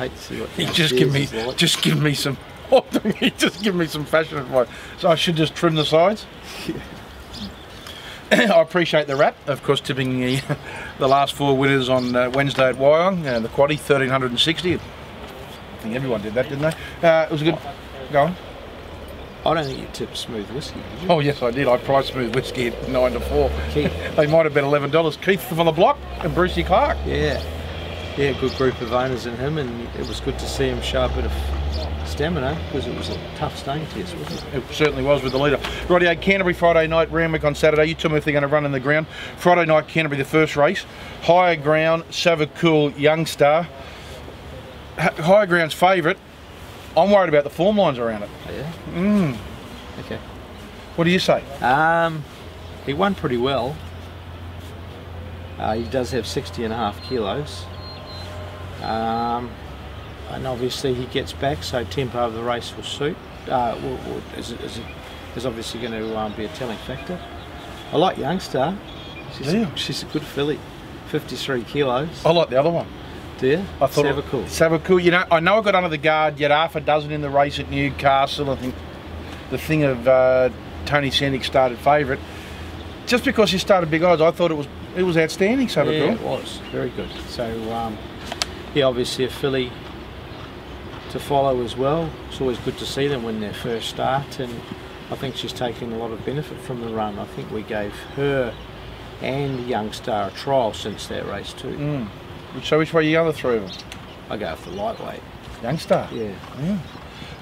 hate to see what He just give me some. He just give me some fashion advice. So I should just trim the sides. I appreciate the wrap, of course, tipping the last 4 winners on Wednesday at Wyong, the quaddie 1360. I think everyone did that, didn't they? It was a good. Go on. I don't think you tipped Smooth Whiskey, did you? Oh yes, I did. I priced Smooth Whiskey at 9 to 4. They might have been $11. Keith on the block and Brucey Clark. Yeah, good group of owners in him, and it was good to see him show a bit of stamina because it was a tough staying test, wasn't it? It certainly was with the leader. Rightio, Canterbury Friday night, Randwick on Saturday. You tell me if they're going to run in the ground. Friday night, Canterbury the first race. Higher ground, Savakul Youngstar. Higher ground's favourite. I'm worried about the form lines around it. Oh, yeah? Okay. What do you say? He won pretty well. He does have 60.5 kilos. And obviously he gets back, so tempo of the race will suit. Is obviously going to be a telling factor. I like Youngstar. She's a good filly. 53 kilos. I like the other one. Do you? I thought Savakul. Savakul. You know, I know I got under the guard yet half a dozen in the race at Newcastle. I think the thing of Tony Sandick started favourite. Just because she started big odds, I thought it was outstanding. Savakul. Yeah, it was very good. So yeah, obviously a filly to follow as well. It's always good to see them when their first start, and I think she's taking a lot of benefit from the run. I think we gave her and Youngstar a trial since that race too. So which way are you going, the three of them? I go for lightweight. Youngstar? Yeah.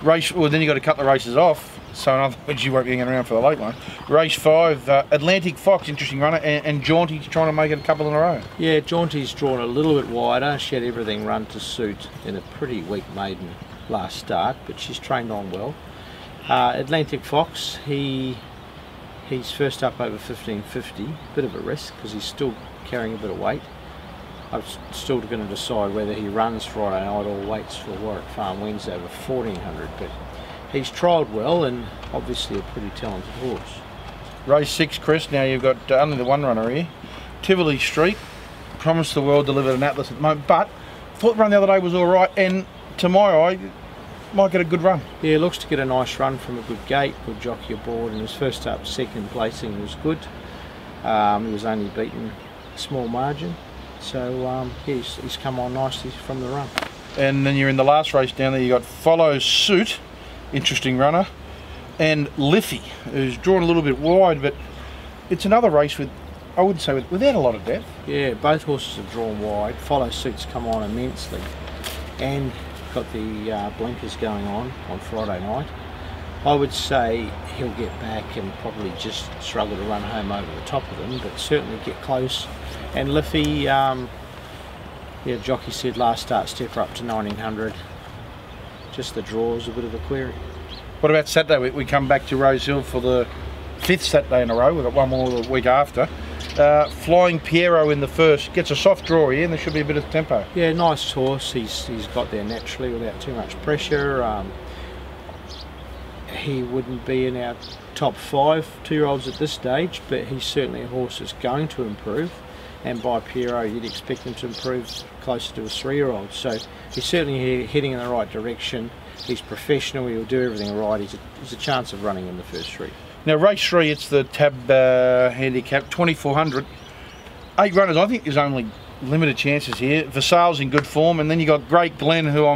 Race, well then you got to cut the races off, so in other words you won't be hanging around for the late one. Race 5, Atlantic Fox, interesting runner, and Jaunty's trying to make it a couple in a row. Yeah, Jaunty's drawn a little bit wider. She had everything run to suit in a pretty weak maiden last start, but she's trained on well. Atlantic Fox, he's first up over 1550, bit of a risk because he's still carrying a bit of weight. I'm still going to decide whether he runs Friday night or waits for Warwick Farm Wednesday over 1400, but he's trialled well and obviously a pretty talented horse. Race 6, Chris, now you've got only the one runner here. Tivoli Street, promised the world, delivered an Atlas at the moment, but thought the run the other day was alright, and tomorrow I might get a good run. Yeah, looks to get a nice run from a good gate, good jockey aboard, and his first up second placing was good. He was only beaten a small margin. So he's come on nicely from the run. And then you're in the last race down there, you got Follow Suit, interesting runner, and Liffey, who's drawn a little bit wide, but it's another race with, I wouldn't say without a lot of depth. Yeah, both horses have drawn wide. Follow Suit's come on immensely, and got the blinkers going on Friday night. I would say he'll get back and probably just struggle to run home over the top of them, but certainly get close. And Liffey, yeah, jockey said last start stepper up to 1900. Just the draws a bit of a query. What about Saturday? We come back to Rosehill for the 5th Saturday in a row. We've got one more the week after. Flying Piero in the first, gets a soft draw here, and there should be a bit of tempo. Yeah, nice horse. He's got there naturally without too much pressure. He wouldn't be in our top 5 2-year-olds at this stage, but he's certainly a horse that's going to improve, and by Piero you'd expect him to improve closer to a 3-year-old. So he's certainly heading in the right direction. He's professional, he'll do everything right. He's a chance of running in the first 3. Now race 3, it's the tab handicap, 2400. 8 runners, I think there's only limited chances here. Vassal's in good form, and then you got Great Glen, who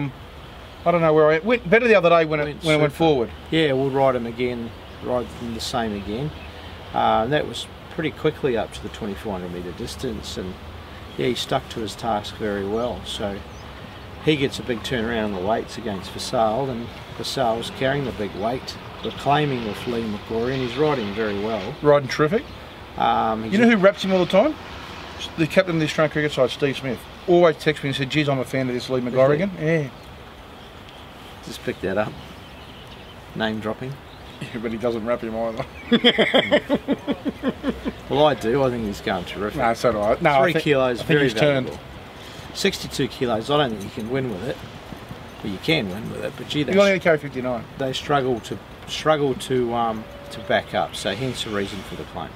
I don't know where I went better the other day when it went forward. Yeah, we'll ride him again, ride them the same again. That was pretty quickly up to the 2400 metre distance, and yeah, he stuck to his task very well. So he gets a big turnaround in the weights against Vassal, and Vassal was carrying the big weight, reclaiming with Lee McGrory, and he's riding very well. Riding terrific. You know who raps him all the time? The captain of the Australian cricket side, Steve Smith. Always texts me and said, geez, I'm a fan of this Lee McGrory again. Yeah. Just pick that up. Name dropping. Yeah, but he doesn't rap him either. Well, I do. I think he's going terrific. No, so do I. No, 3 kilos, I think very he's valuable. turned. 62 kilos. I don't think you can win with it. Well, you can win with it, but gee, you only carry 59. They struggle to back up. So hence the reason for the claim.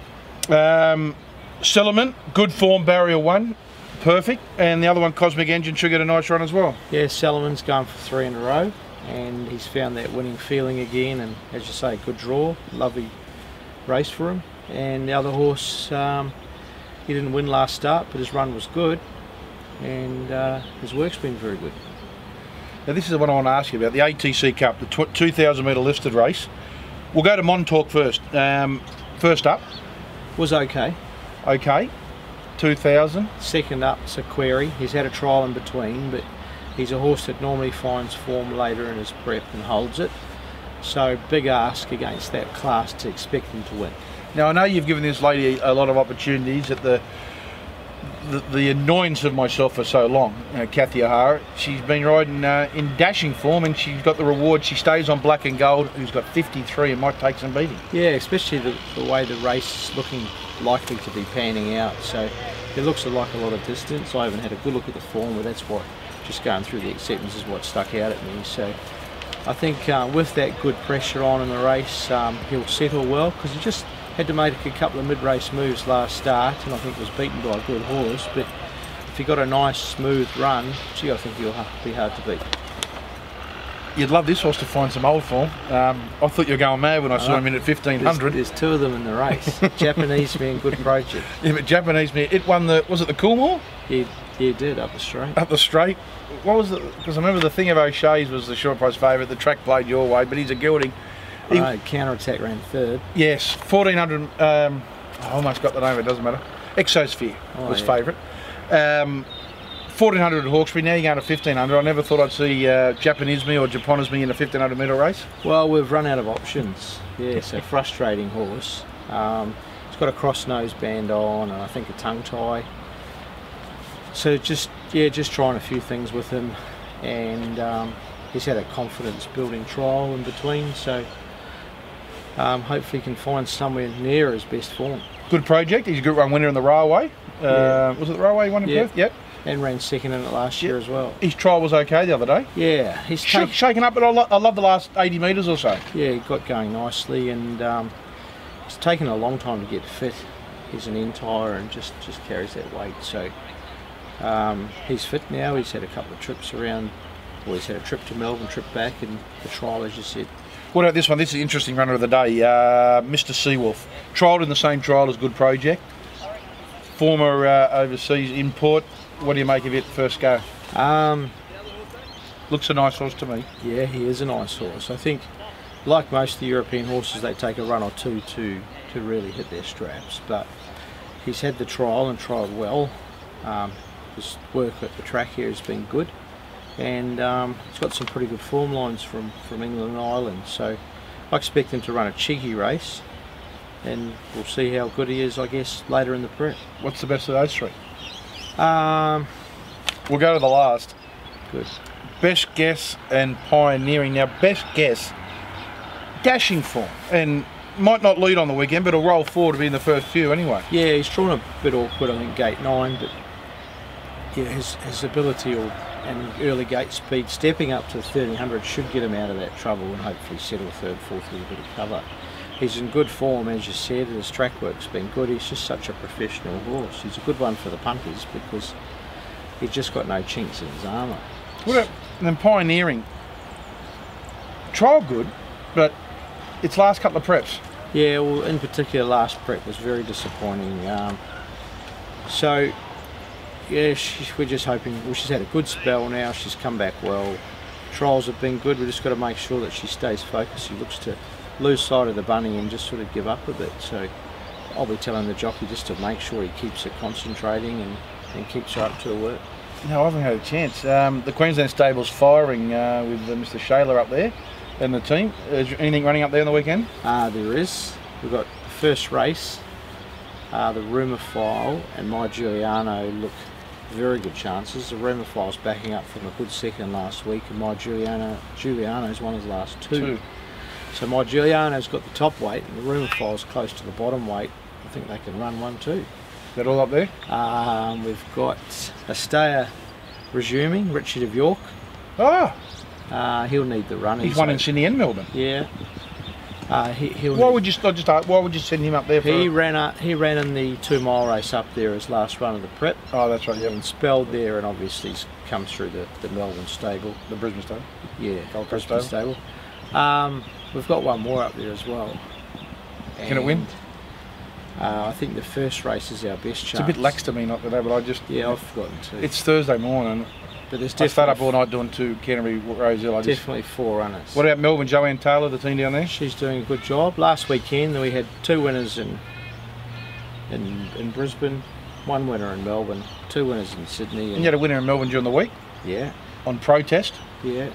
Silliman, good form, barrier 1. Perfect. And the other one, Cosmic Engine, should get a nice run as well. Yeah, Salamon's going for 3 in a row, and he's found that winning feeling again, and as you say, good draw, lovely race for him. And the other horse, he didn't win last start, but his run was good, and his work's been very good. Now this is the one I want to ask you about, the ATC Cup, the 2,000 metre listed race. We'll go to Montauk first. First up. Was okay. Okay. 2,000. Second up's a query. He's had a trial in between, but he's a horse that normally finds form later in his prep and holds it. So big ask against that class to expect him to win. Now I know you've given this lady a lot of opportunities at the annoyance of myself for so long, Kathy O'Hara. She's been riding in dashing form, and she's got the reward. She stays on Black and Gold, who's got 53 and might take some beating. Yeah, especially the way the race is looking likely to be panning out. So it looks like a lot of distance. I haven't had a good look at the form, but that's what, just going through the acceptance, is what stuck out at me. So I think with that good pressure on in the race, he'll settle well, because he just had to make a couple of mid-race moves last start, and I think was beaten by a good horse. But if he got a nice smooth run, gee, I think he'll be hard to beat. You'd love this horse to find some old form. I thought you were going mad when I saw him in at 1,500. There's 2 of them in the race. Japanese Man, good project. Yeah, but Japanese Man, it won the, was it the Coolmore? Yeah, it did, up the straight. Up the straight. What was it? Because I remember the thing of O'Shea's was the short price favourite. The track played your way, but he's a gelding. Counter-attack ran 3rd. Yes, 1,400, I almost got the name, it doesn't matter. Exosphere was favourite. 1,400 at Hawkesbury, now you're going to 1,500. I never thought I'd see Japanisme or Japonisme in a 1,500 metre race. Well, we've run out of options. Yeah, so frustrating horse. It's got a cross nose band on, and I think a tongue tie. So just trying a few things with him, and he's had a confidence building trial in between, so hopefully he can find somewhere near his best form. Good project. He's a Group 1 winner in the Railway. Was it the Railway he won in Perth? Yep. And ran 2nd in it last year as well. His trial was okay the other day. Yeah, he's shaken up, but I love the last 80 metres or so. Yeah, he got going nicely, and it's taken a long time to get fit. He's an entire and just carries that weight. So he's fit now. He's had a couple of trips around. Well, he's had a trip to Melbourne, trip back, and the trial, as you said. What about this one? This is the interesting runner of the day, Mr. Seawolf. Trialled in the same trial as Good Project. Former overseas import. What do you make of it first go? Looks a nice horse to me. Yeah, he is a nice horse. I think, like most of the European horses, they take a run or two to really hit their straps. But he's had the trial and trialled well. His work at the track here has been good. And he's got some pretty good form lines from England and Ireland, so I expect him to run a cheeky race, and we'll see how good he is, I guess, later in the prep. What's the best of those 3? We'll go to the last. Good. Best Guess and Pioneering. Now, Best Guess, dashing form, and might not lead on the weekend, but he'll roll forward to be in the first few anyway. Yeah, he's drawn a bit awkward, I think, gate 9, but yeah, his ability and early gate speed, stepping up to 1,300 should get him out of that trouble and hopefully settle 3rd, 4th with a bit of cover. He's in good form, as you said. His track work's been good. He's just such a professional horse. He's a good one for the punters because he's just got no chinks in his armour. What about then Pioneering? Trial good, but its last couple of preps. Yeah, well, in particular, last prep was very disappointing. So yeah, we're just hoping. Well, she's had a good spell now. She's come back well. Trials have been good. We've just got to make sure that she stays focused. She looks to lose sight of the bunny and just sort of give up a bit. So I'll be telling the jockey just to make sure he keeps her concentrating and keeps her up to her work. No, I haven't had a chance. The Queensland stable's firing with Mr. Shayler up there and the team. Is anything running up there on the weekend? There is. We've got the first race. The Rumour File and My Giuliano look very good chances. The Rumour File's backing up from a good second last week, and My Giuliano's won his last 2. So My Giuliano's got the top weight, and the Rumour File's close to the bottom weight. I think they can run 1-2. Is that all up there? We've got a stayer resuming, Richard of York. Oh! He'll need the run. He's won in Sydney and Melbourne. Yeah. Why would you send him up there for? He ran in the 2 mile race up there as last run of the prep. Oh, that's right. Yeah. And spelled there, and obviously he's come through the Melbourne stable. The Brisbane stable. Yeah, Gold Coast Brisbane stable. We've got one more up there as well. Can it win? I think the first race is our best chance. It's a bit lax to me not to know, but I've forgotten to. It's Thursday morning. But there's I stayed up all night doing 2 Canterbury Rosehill. Definitely 4 runners. What about Melbourne? Joanne Taylor, the team down there? She's doing a good job. Last weekend we had 2 winners in Brisbane, 1 winner in Melbourne, 2 winners in Sydney. And you had a winner in Melbourne during the week? Yeah. On protest? Yeah.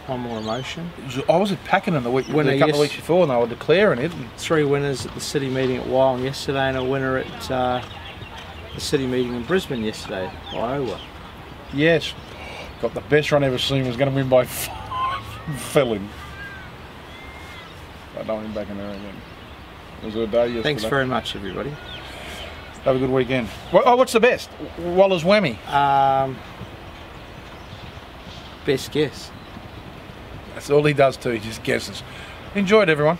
One more emotion. I was at Pakenham a couple of weeks before, and they were declaring it. 3 winners at the city meeting at Wyong yesterday, and a winner at the city meeting in Brisbane yesterday, Iowa. Yes. Got the best run ever seen. Was going to win by 5. Filling. I don't win back in there again. It was a good day yesterday. Thanks very much, everybody. Have a good weekend. What's the best? Waller's whammy? Best guess. That's all he does too, he just guesses. Enjoy it, everyone.